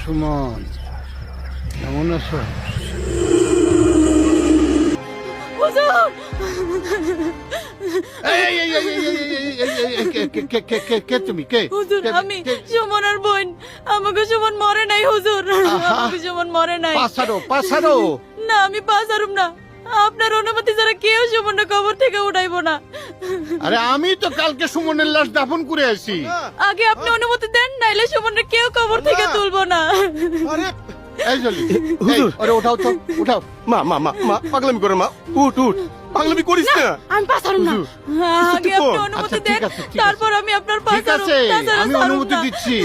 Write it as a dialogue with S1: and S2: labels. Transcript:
S1: সুমন, কেমন আছো? কে তুমি? কে?
S2: হুজুর, আমি সুমনের বোন। আমাকে সুমন মরে নাই হুজুর, আমাকে সুমন মরে নাই।
S1: পাসারো
S2: না, আমি পাসারুম না। আপনার অনুমতি ছাড়া কেউ সুমনের কবর থেকে উঠাইবো না।
S1: আরে আমি তো কালকে সুমনের লাশ দাফন করে আসি।
S2: আগে আপনি অনুমতি দেন, নাইলে সুমনের কেউ কবর থেকে তুলবো না।
S1: এই জলি হুজুর, আরে ওঠাও তো, উঠাও।
S3: মা মা মা মা পাগলামি করে মা, উঠ উঠ, পাগলামি করিস না।
S2: আমি পাসারুম না। আগে আপনি অনুমতি
S1: আচ্ছা,
S2: দেন,
S1: ঠিক আছে, ঠিক আছে।
S2: তারপর আমি আপনার
S1: ঠিক
S2: পাসারুম।
S1: আছে, আমি অনুমতি দিচ্ছি।